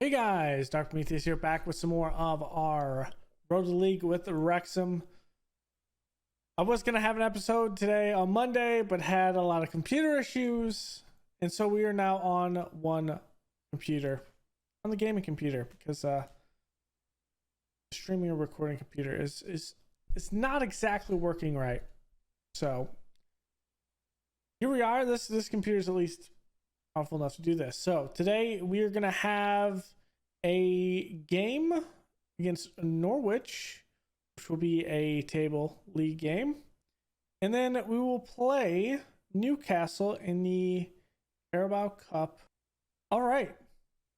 Hey guys, Dr. Prometheus here, back with some more of our Road to the League with Wrexham. I was going to have an episode today on Monday, but had a lot of computer issues. And so we are now on one computer, on the gaming computer, because the streaming and recording computer is not exactly working right. So here we are. This computer is at least powerful enough to do this. So today we are going to have a game against Norwich, which will be a table league game, and then we will play Newcastle in the Carabao Cup. All right,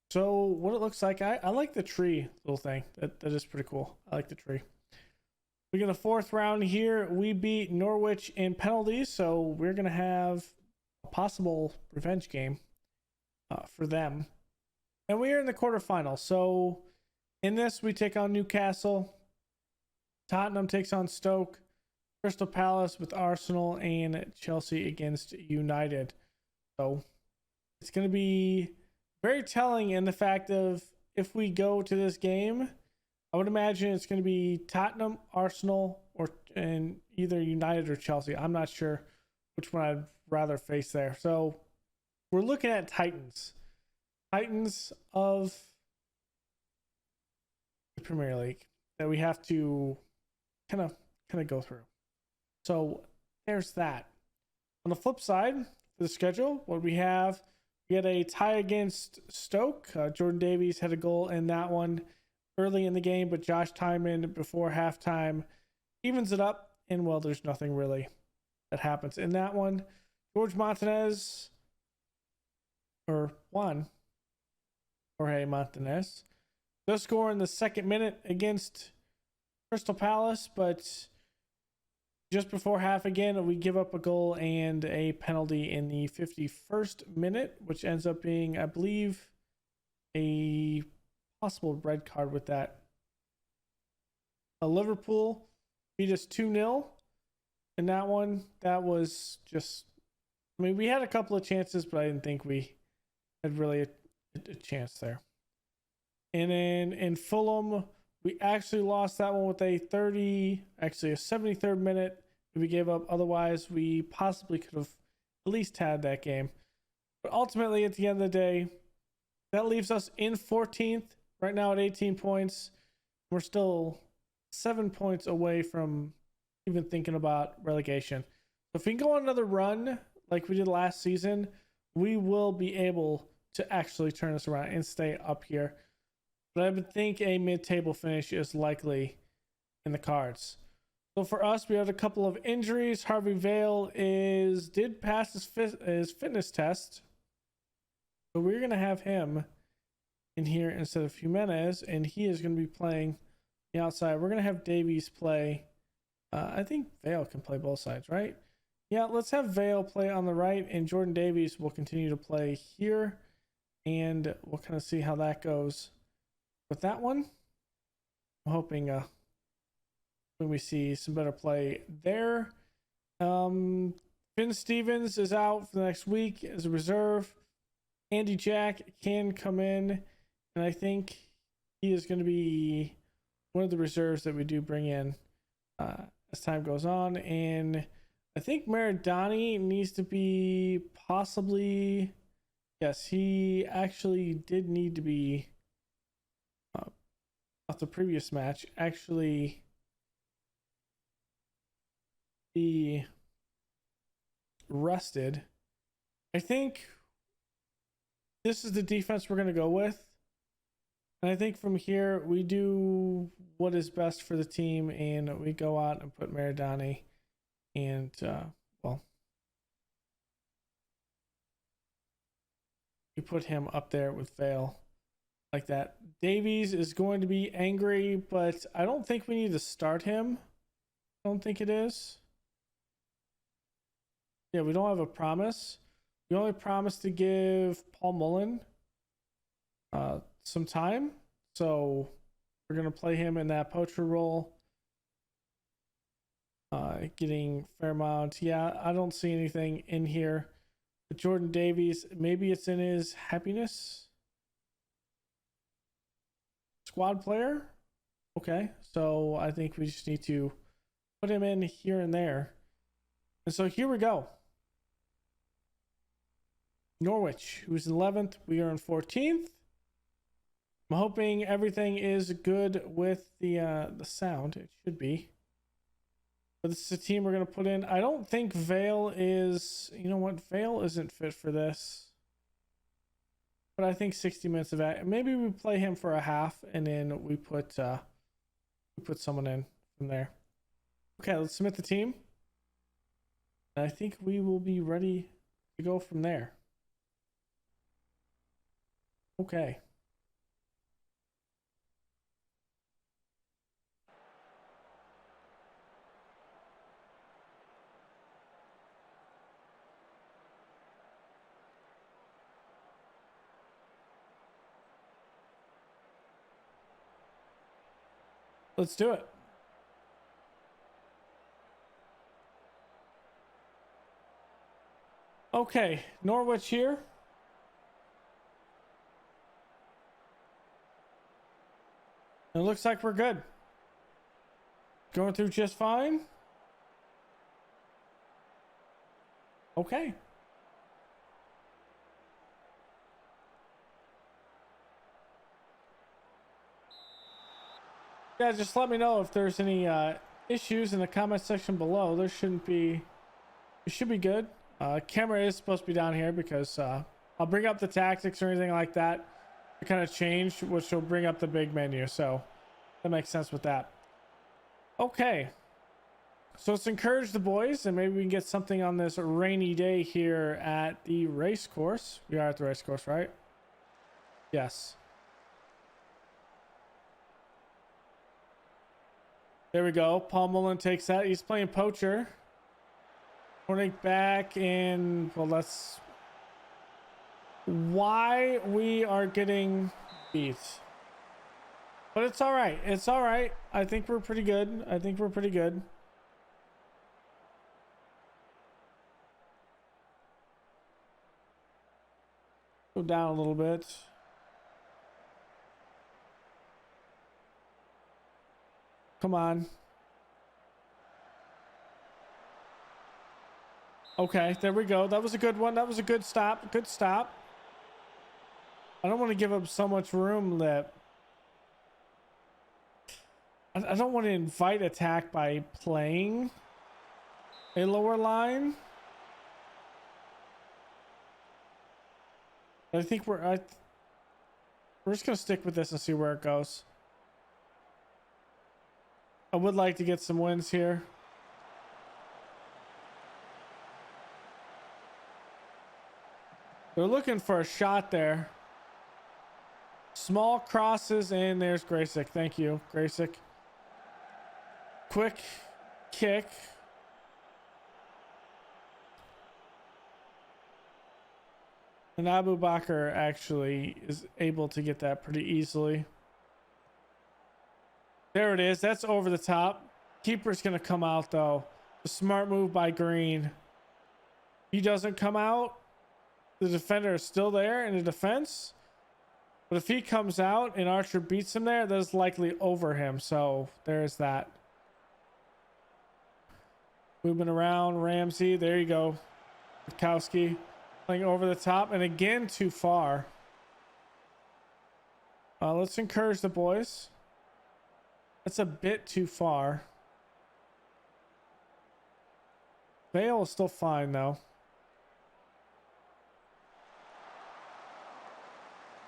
so what it looks like, I like the tree little thing. That is pretty cool. I like the tree. We get a fourth round here. We beat Norwich in penalties, so we're gonna have a possible revenge game for them. And we are in the quarterfinals. So in this, we take on Newcastle. Tottenham takes on Stoke. Crystal Palace with Arsenal, and Chelsea against United. So it's going to be very telling in the fact of, if we go to this game, I would imagine it's going to be Tottenham, Arsenal, and either United or Chelsea. I'm not sure which one I'd rather face there. So we're looking at Titans of the Premier League that we have to kind of go through. So there's that. On the flip side, for the schedule, what we had a tie against Stoke. Jordan Davies had a goal in that one early in the game, but Josh Tymon before halftime evens it up, and well, there's nothing really that happens in that one. Jorge Martinez does score in the second minute against Crystal Palace, but just before half again, we give up a goal and a penalty in the 51st minute, which ends up being, I believe, a possible red card with that. Liverpool beat us 2-0 in that one. That was just, I mean, we had a couple of chances, but I didn't think we had really a chance there. And then in Fulham, we actually lost that one with a 73rd minute we gave up. Otherwise, we possibly could have at least had that game. But ultimately, at the end of the day, that leaves us in 14th right now at 18 points. We're still 7 points away from even thinking about relegation. So if we can go on another run like we did last season, we will be able to actually turn this around and stay up here. But I would think a mid-table finish is likely in the cards. So for us, we had a couple of injuries. Harvey Vale did pass his fitness test. So we're going to have him in here instead of Jimenez, and he is going to be playing the outside. We're going to have Davies play. I think Vale can play both sides, right? Yeah, let's have Vale play on the right, and Jordan Davies will continue to play here. And we'll kind of see how that goes with that one. I'm hoping when we see some better play there. Finn Stevens is out for the next week as a reserve. Andy Jack can come in, and I think he is going to be one of the reserves that we do bring in as time goes on. And I think Maradani needs to be possibly, yes, he actually did need to be off the previous match, actually be rested. I think this is the defense we're going to go with. And I think from here, we do what is best for the team, and we go out and put Maradani and, we put him up there with Vale like that. Davies is going to be angry, but I don't think we need to start him. I don't think it is. Yeah, we don't have a promise. We only promised to give Paul Mullen some time. So we're going to play him in that poacher role. Getting Fairmount. Yeah, I don't see anything in here. But Jordan Davies, maybe it's in his happiness. squad player. Okay, so I think we just need to put him in here and there. And so here we go. Norwich, who's in 11th. We are in 14th. I'm hoping everything is good with the sound. It should be. But this is a team we're going to put in. I don't think Vale is... You know what? Vale isn't fit for this. But I think 60 minutes of that. Maybe we play him for a half and then we put someone in from there. Okay, let's submit the team. I think we will be ready to go from there. Okay. Let's do it. Okay, Norwich here. It looks like we're good. Going through just fine. Okay. Yeah, just let me know if there's any issues in the comment section below. There shouldn't be. It should be good. Camera is supposed to be down here because I'll bring up the tactics or anything like that to kind of change, which will bring up the big menu. So that makes sense with that. Okay. So let's encourage the boys and maybe we can get something on this rainy day here at the race course. We are at the race course, right? Yes. There we go. Paul Mullen takes that. He's playing poacher. Running back in, well, that's why we are getting beat. But it's all right. It's all right. I think we're pretty good. I think we're pretty good. Go down a little bit. Come on. Okay, there we go. That was a good one. That was a good stop. Good stop. I don't want to give up so much room that... I don't want to invite attack by playing a lower line. I think we're just going to stick with this and see where it goes. I would like to get some wins here. They're looking for a shot there. Small crosses, and there's Graysick. Thank you, Graysick. Quick kick. And Abu Bakr actually is able to get that pretty easily. There it is. That's over the top. Keeper's going to come out, though. A smart move by Green. He doesn't come out. The defender is still there in the defense. But if he comes out and Archer beats him there, that is likely over him. So there's that. Moving around. Ramsey. There you go. Kowski playing over the top. And again, too far. Let's encourage the boys. That's a bit too far. Vale is still fine, though.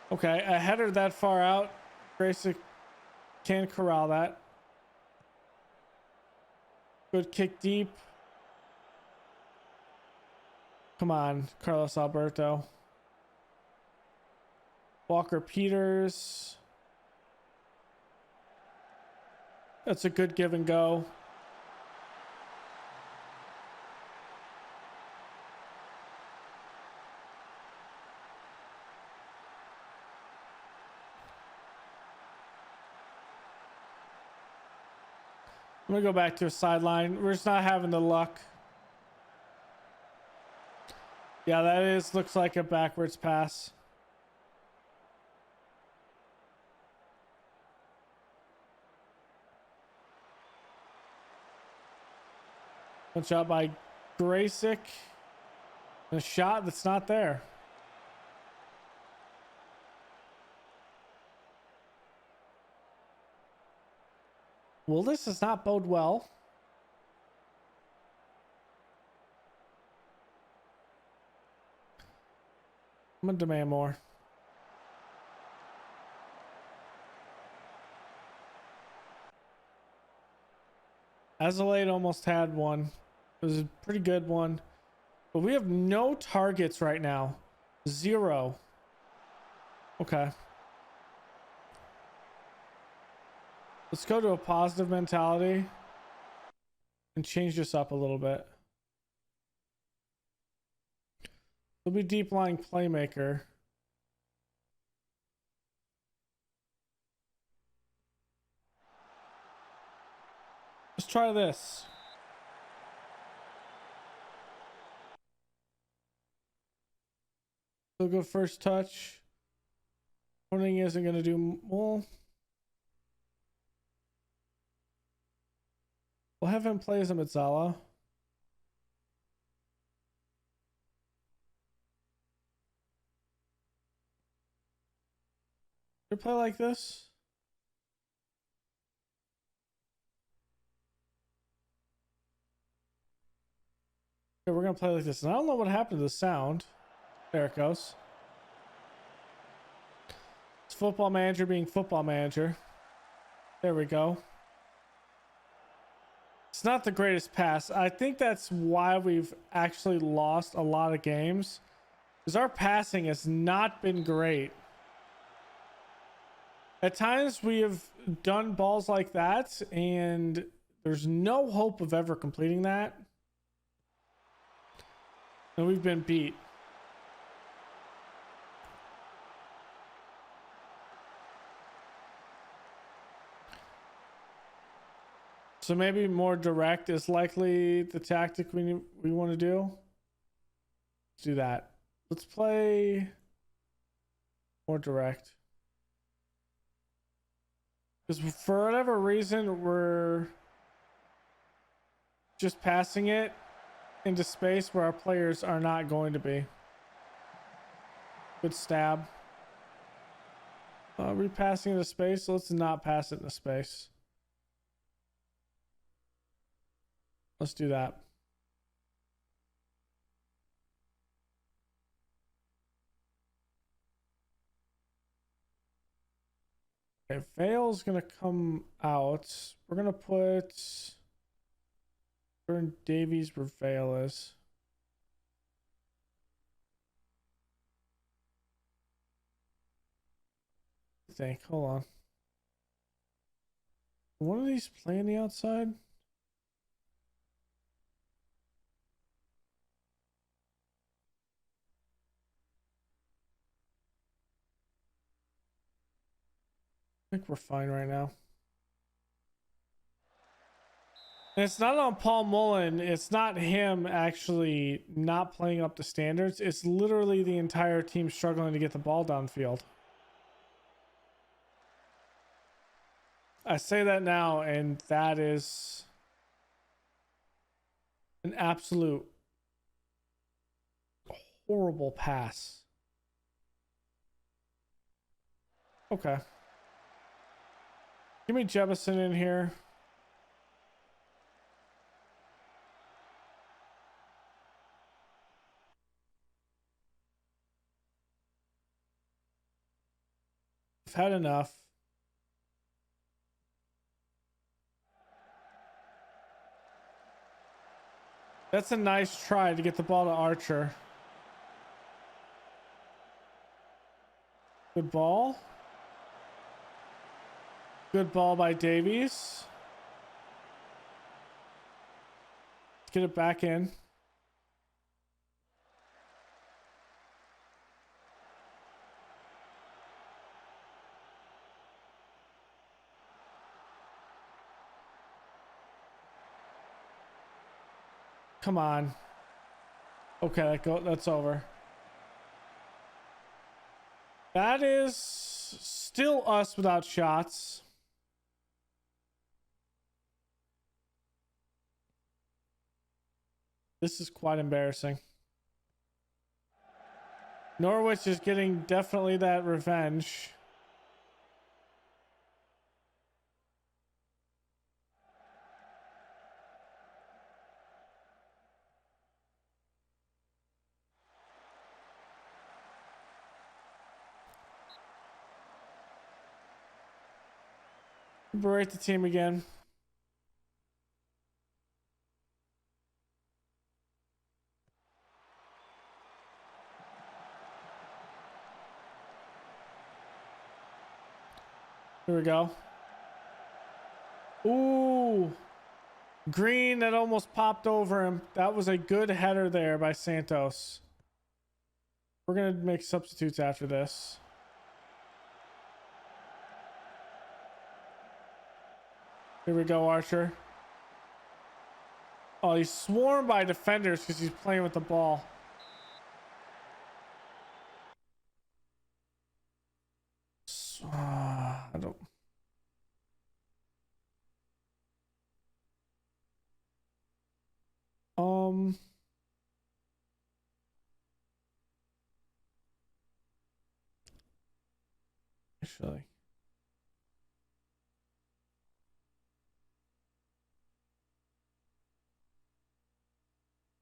Okay, a header that far out. Grayson can corral that. Good kick deep. Come on, Carlos Alberto. Walker Peters. That's a good give and go. I'm gonna go back to a sideline. We're just not having the luck. Yeah, that looks like a backwards pass. One shot by Graysick. And a shot that's not there. Well, this does not bode well. I'm gonna demand more. Azalade almost had one. It was a pretty good one. But we have no targets right now. 0. Okay. Let's go to a positive mentality and change this up a little bit. We'll be deep lying playmaker. Let's try this. We'll go first touch. Morning isn't going to do well. We'll have him play as a Mezzala. Should play like this? Okay, we're going to play like this. And I don't know what happened to the sound. There it goes. It's football manager being football manager. There we go. It's not the greatest pass. I think that's why we've actually lost a lot of games. Because our passing has not been great. At times we have done balls like that and there's no hope of ever completing that. And we've been beat. So maybe more direct is likely the tactic we want to do. Let's do that. Let's play more direct. Because for whatever reason, we're just passing it into space where our players are not going to be. Good stab. Repassing into space. Let's not pass it into space. Let's do that. Okay, Vale's gonna come out. We're gonna put Burn Davies where Vale is. I think. Hold on. One of these playing the outside? I think we're fine right now. And it's not on Paul Mullen. It's not him actually not playing up to standards. It's literally the entire team struggling to get the ball downfield. I say that now, and that is an absolute horrible pass. Okay. Give me Jebison in here. I've had enough. That's a nice try to get the ball to Archer. Good ball. Good ball by Davies. Let's get it back in. Come on. Okay, that's over. That is still us without shots. This is quite embarrassing. Norwich is getting definitely that revenge. Berate the team again. Here we go. Ooh. Green, that almost popped over him. That was a good header there by Santos. We're going to make substitutes after this. Here we go, Archer. Oh, he's swarmed by defenders because he's playing with the ball. I don't... Actually...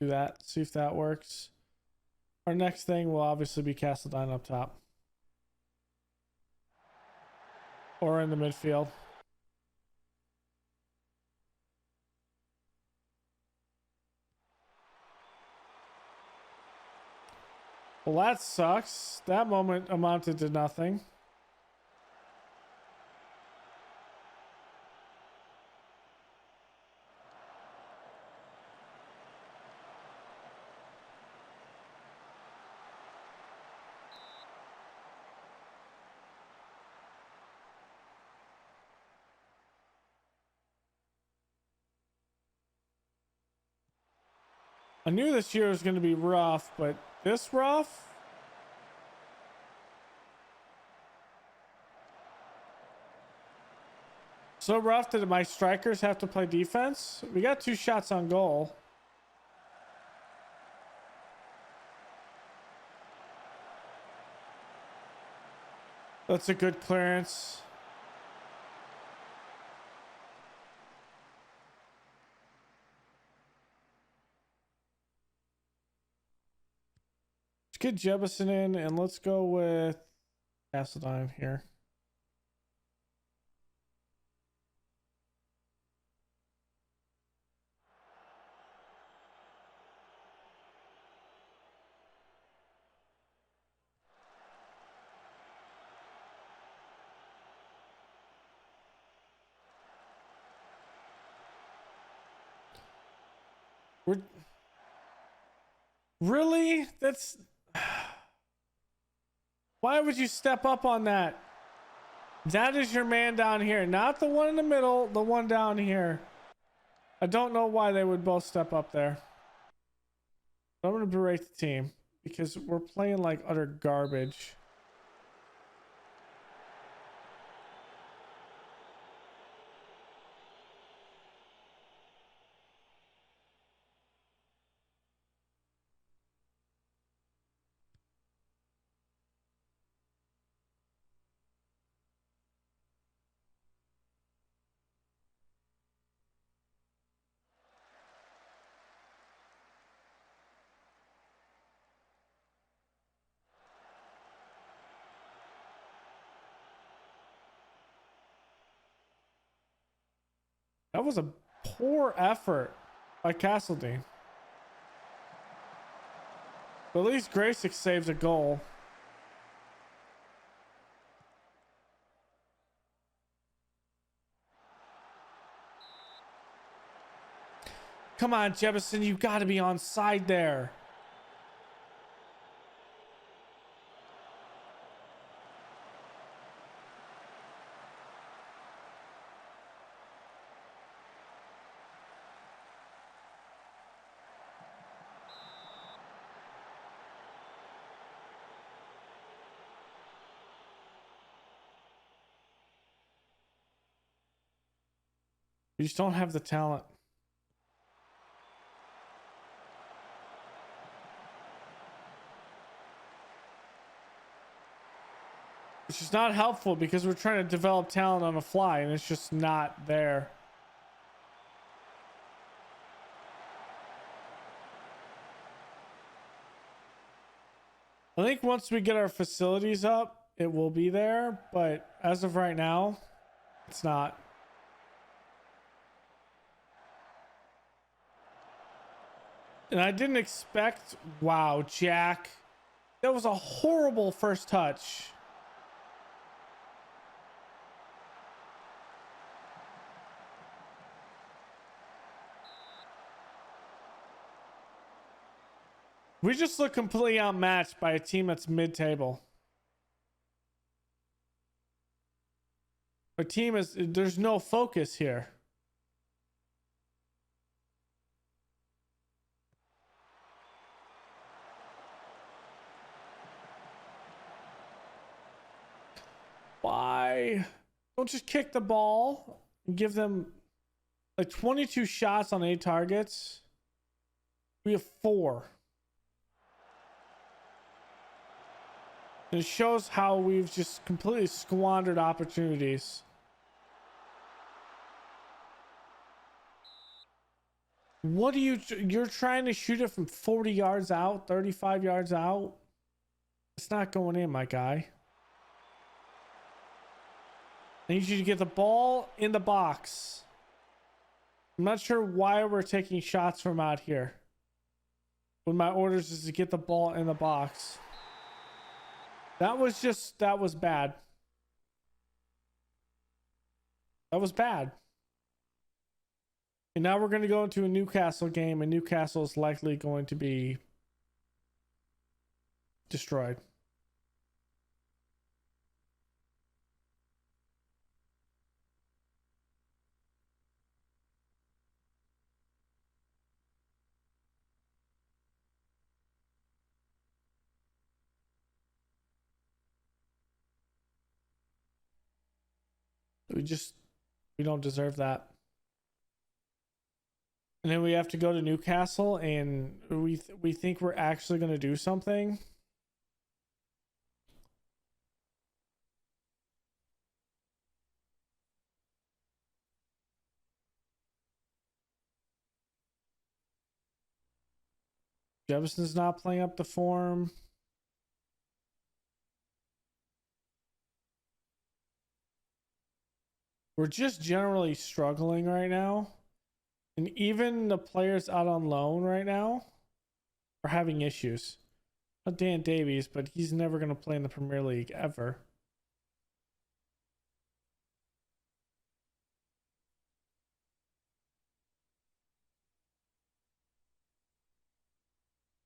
do that, see if that works. Our next thing will obviously be Castledine up top. Or in the midfield. Well, that sucks. That moment amounted to nothing. I knew this year was going to be rough, but this rough? So rough that my strikers have to play defense? We got 2 shots on goal. That's a good clearance. Let's get Jebison in and let's go with Castledine here. Really? That's... Why would you step up on that? That is your man down here. Not the one in the middle, the one down here. I don't know why they would both step up there. I'm going to berate the team because we're playing like utter garbage. That was a poor effort by Castledine. But at least Graysick saves a goal. Come on, Jebison, you got to be on side there. You just don't have the talent. Which is not helpful because we're trying to develop talent on the fly and it's just not there. I think once we get our facilities up, it will be there, but as of right now, it's not. And I didn't expect, wow, Jack. That was a horrible first touch. We just look completely outmatched by a team that's mid-table. Our team is, there's no focus here. Why? Don't just kick the ball and give them like 22 shots on 8 targets. We have 4. And it shows how we've just completely squandered opportunities. What do you're trying to shoot it from 40 yards out, 35 yards out? It's not going in, my guy. I need you to get the ball in the box. I'm not sure why we're taking shots from out here when my orders is to get the ball in the box. That was bad. That was bad. And now we're going to go into a Newcastle game, and Newcastle is likely going to be destroyed. We don't deserve that. And then we have to go to Newcastle, and we think we're actually going to do something. Jefferson's not playing up the form. We're just generally struggling right now. And even the players out on loan right now are having issues. Not Dan Davies, but he's never going to play in the Premier League ever.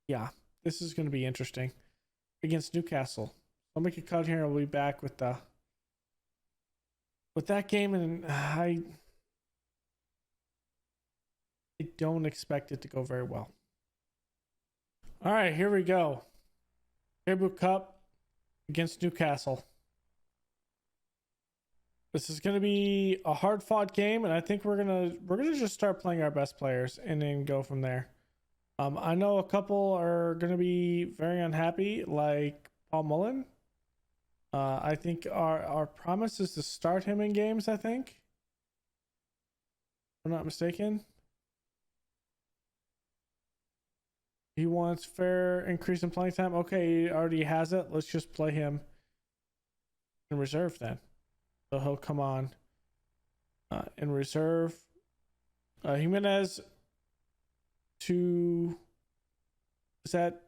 Yeah, this is going to be interesting against Newcastle. I'll make a cut here and we'll be back with that game, and I don't expect it to go very well. All right, here we go. Carabao Cup against Newcastle. This is going to be a hard-fought game, and I think we're gonna just start playing our best players and then go from there. I know a couple are going to be very unhappy, like Paul Mullen. I think our promise is to start him in games, I think. If I'm not mistaken. He wants fair increase in playing time. Okay, he already has it. Let's just play him in reserve then. So he'll come on in reserve. Jimenez to... Is that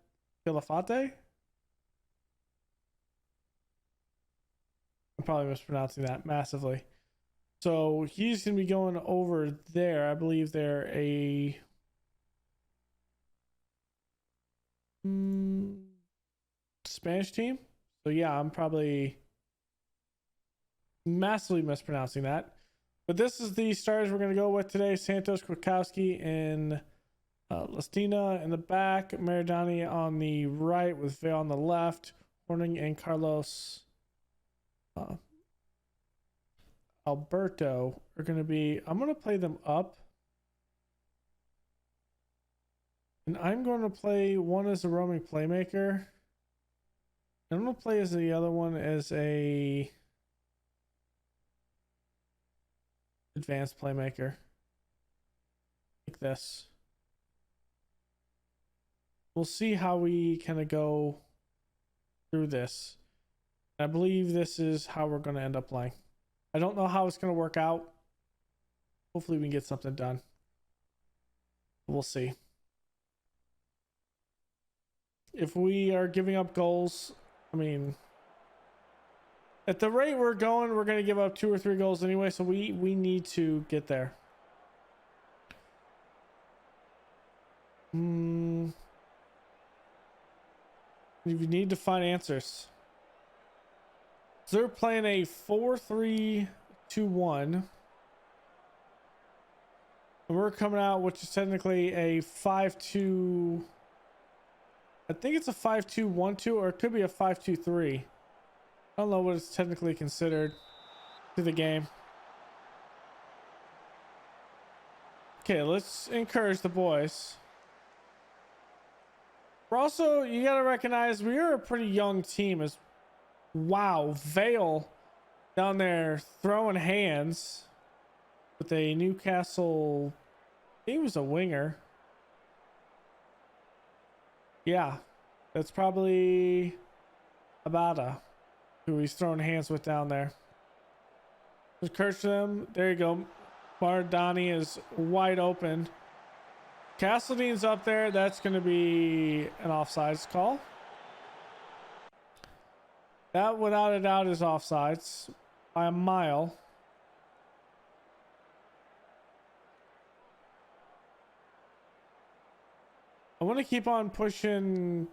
Filafate? I'm probably mispronouncing that massively. So he's going to be going over there. I believe they're a... Spanish team. So yeah, I'm probably massively mispronouncing that. But this is the starters we're going to go with today. Santos, Kwiatkowski, and Lastina in the back. Maradani on the right with Vale on the left. Horning and Carlos Alberto are going to be... I'm going to play them up. And I'm going to play one as a roaming playmaker. I'm gonna play as the other one as a advanced playmaker. Like this. We'll see how we kind of go through this. I believe this is how we're going to end up playing. I don't know how it's going to work out. Hopefully we can get something done. We'll see. If we are giving up goals, I mean, at the rate we're going, we're going to give up 2 or 3 goals anyway, so we need to get there. You need to find answers. So they're playing a 4-3-2-1. And we're coming out, which is technically a 5-2. I think it's a 5-2-1-2, or it could be a 5-2-3. I don't know what it's technically considered to the game. Okay, let's encourage the boys. We're also, you got to recognize, we are a pretty young team. Wow, Vale down there throwing hands with a Newcastle, he was a winger. Yeah, that's probably Abada, who he's throwing hands with down there. Encourage them. There you go. Bardani is wide open. Castledean's up there. That's going to be an offsides call. That, without a doubt, is offsides by a mile. I want to keep on pushing.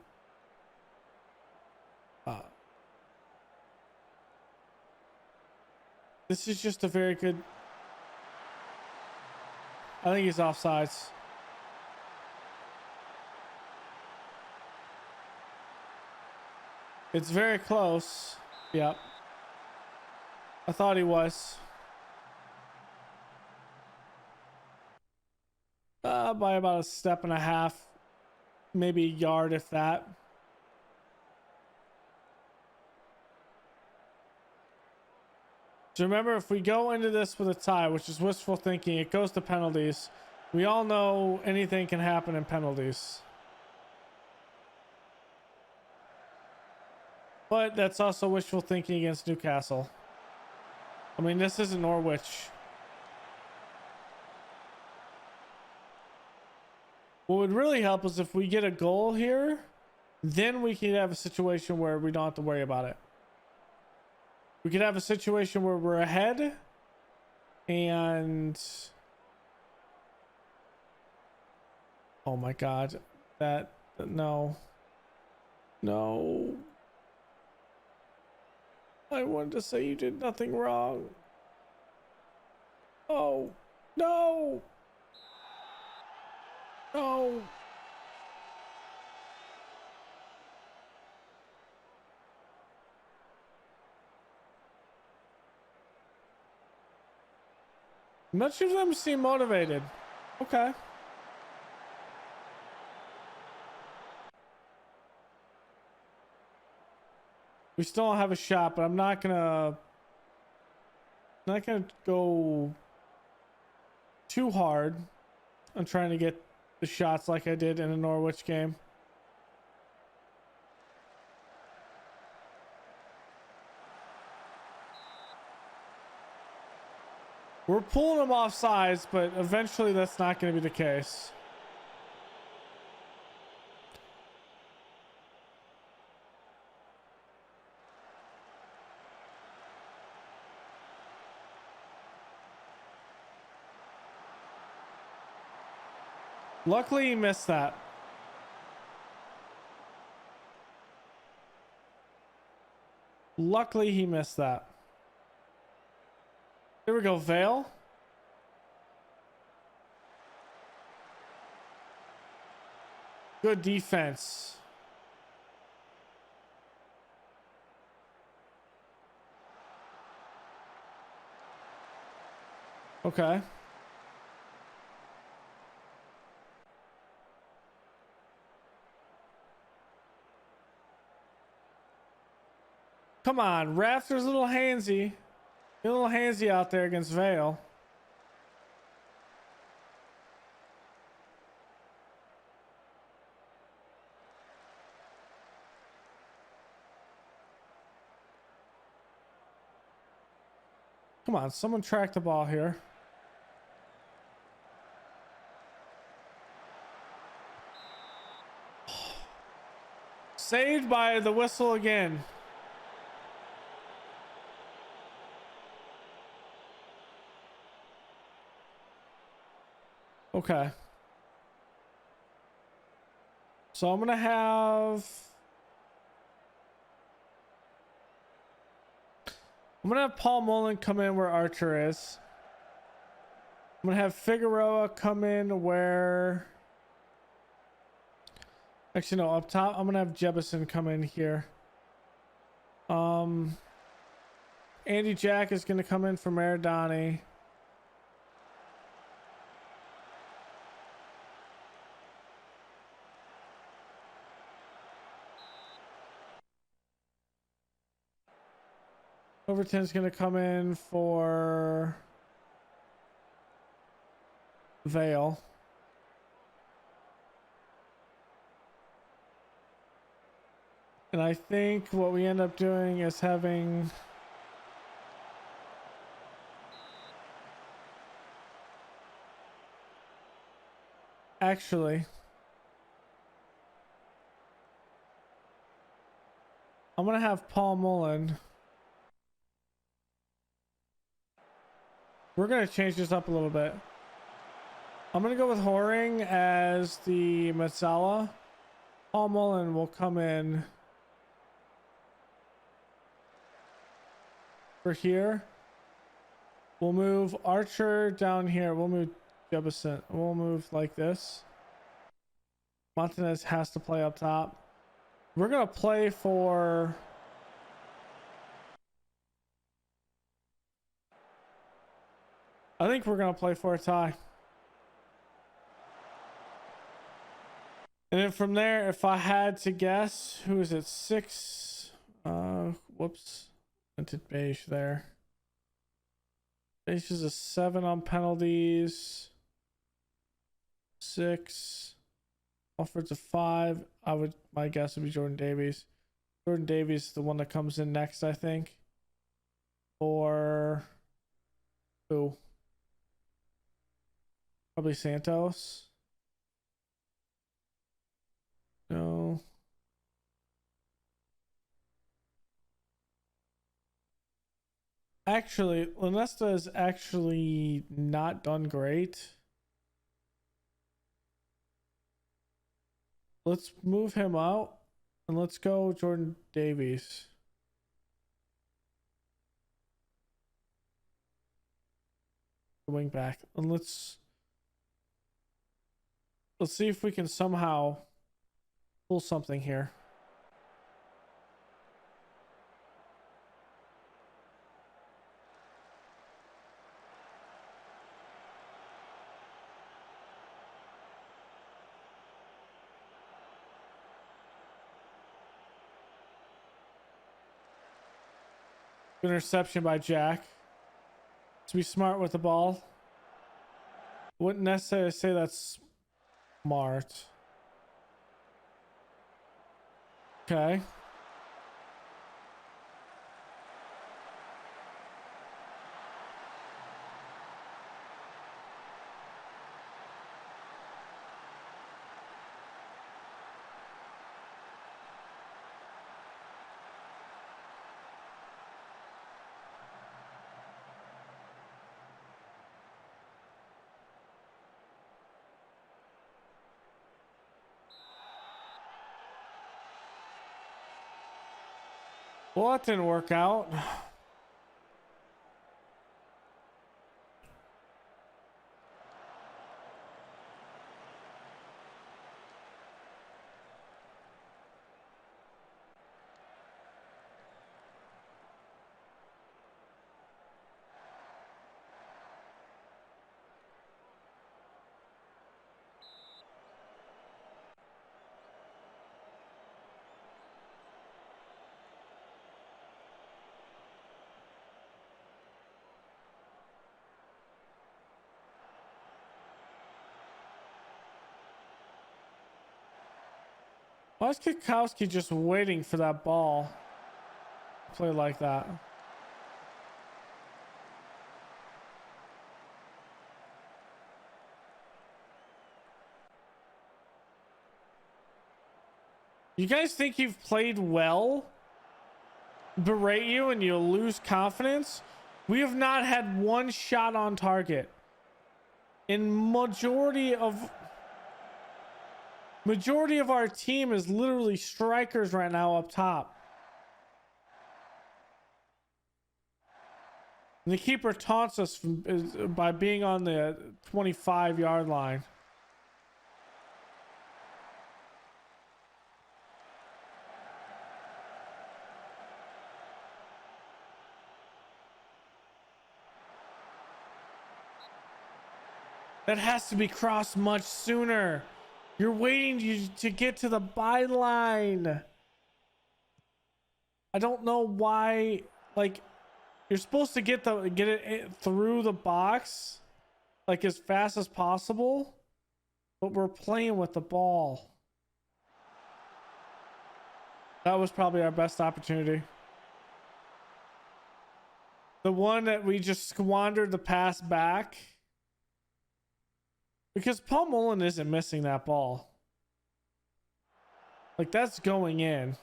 This is just a very good. I think he's offsides. It's very close. Yep. I thought he was. By about a step and a half. Maybe a yard, if that. So remember, if we go into this with a tie, which is wishful thinking, it goes to penalties. We all know anything can happen in penalties. But that's also wishful thinking against Newcastle. I mean, this isn't Norwich. What would really help is if we get a goal here, then we can have a situation where we don't have to worry about it. We could have a situation where we're ahead and... Oh my God. No. No. I wanted to say you did nothing wrong. Oh, no. No. Much of them seem motivated. Okay. We still don't have a shot, but I'm not gonna go too hard on trying to get the shots like I did in the Norwich game. We're pulling them off sides, but eventually that's not going to be the case. Luckily, he missed that. Luckily, he missed that. Here we go, Vale. Good defense. Okay. Come on, Raptors a little handsy. A little handsy out there against Vale. Come on, someone track the ball here. Saved by the whistle again. Okay. So I'm gonna have Paul Mullen come in where Archer is. I'm gonna have Figueroa come in where, actually no, up top I'm gonna have Jebison come in here. Andy Jack is gonna come in for Maradani. Overton's gonna come in for Vale. And I think what we end up doing is having actually I'm gonna have Paul Mullen. We're gonna change this up a little bit. I'm gonna go with Horing as the Matsala. Paul Mullen will come in for here. We'll move Archer down here. We'll move Jebison. We'll move like this. Montanez has to play up top. We're gonna play for I think we're gonna play for a tie. And then from there, if I had to guess, who is it? 6. Whoops. Entered Beige there. Beige is a 7 on penalties. 6. Alfred's a 5. My guess would be Jordan Davies. Jordan Davies is the one that comes in next, I think. Or who? Probably Santos. No. Actually, Lanesta is actually not done great. Let's move him out and let's go Jordan Davies. Wing back. And let's see if we can somehow pull something here. Interception by Jack. To be smart with the ball. Wouldn't necessarily say that's smart. Okay. Well, that didn't work out. Why is Kikowski just waiting for that ball to play like that? You guys think you've played well? Berate you and you lose confidence? We have not had one shot on target. In majority of our team is literally strikers right now up top. And the keeper taunts us by being on the 25-yard line. That has to be crossed much sooner. You're waiting to get to the byline. I don't know why. Like, you're supposed to get it through the box, like as fast as possible. But we're playing with the ball. That was probably our best opportunity. The one that we just squandered the pass back. Because Paul Mullen isn't missing that ball. Like, that's going in.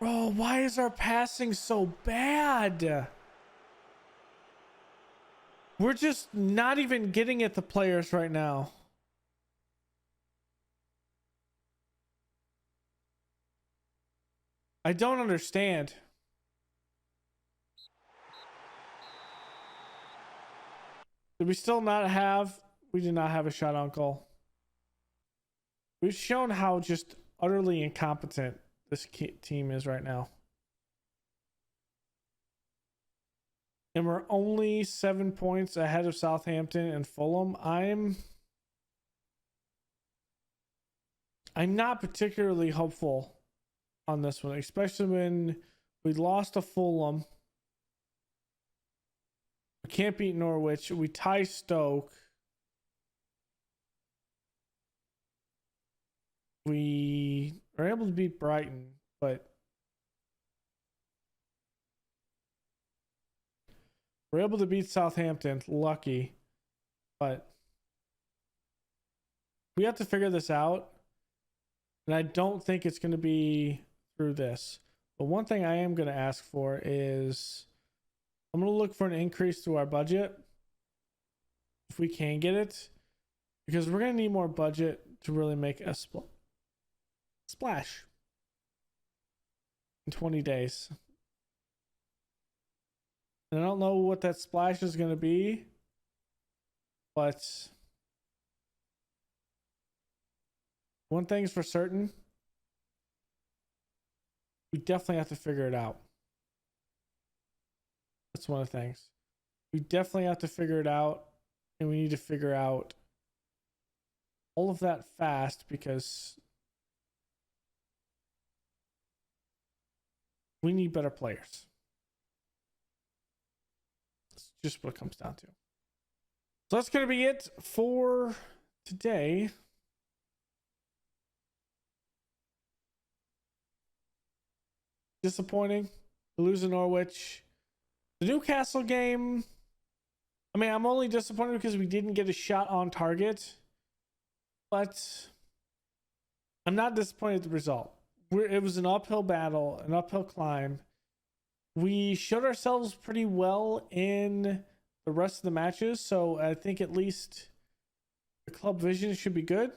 Bro, why is our passing so bad? We're just not even getting at the players right now. I don't understand. Did we still not have... We did not have a shot on goal. We've shown how just utterly incompetent this team is right now. And we're only 7 points ahead of Southampton and Fulham. I'm not particularly hopeful on this one, especially when we lost to Fulham. We can't beat Norwich. We tie Stoke. We are able to beat Brighton, but we're able to beat Southampton. Lucky. But we have to figure this out. And I don't think it's going to be through this. But one thing I am going to ask for is... I'm going to look for an increase to our budget if we can get it, because we're going to need more budget to really make a splash in 20 days. And I don't know what that splash is going to be, but one thing's for certain, we definitely have to figure it out. That's one of the things. We definitely have to figure it out, and we need to figure out all of that fast, because we need better players. That's just what it comes down to. So that's going to be it for today. Disappointing. Losing Norwich. The Newcastle game, I mean, I'm only disappointed because we didn't get a shot on target, but I'm not disappointed at the result. It was an uphill battle, an uphill climb. We showed ourselves pretty well in the rest of the matches, so I think at least the club vision should be good,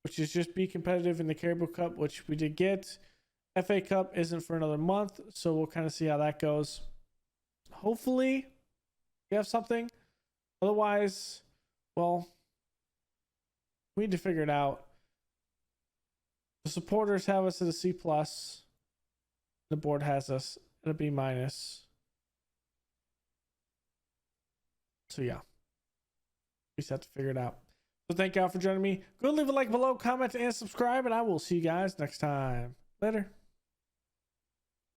which is just be competitive in the Carabao Cup, which we did get. FA Cup isn't for another month, so we'll kind of see how that goes. Hopefully we have something. Otherwise, well, we need to figure it out. The supporters have us at a C+. The board has us at a B-. So yeah, we just have to figure it out. So thank y'all for joining me. Go leave a like below, comment, and subscribe, and I will see you guys next time. Later.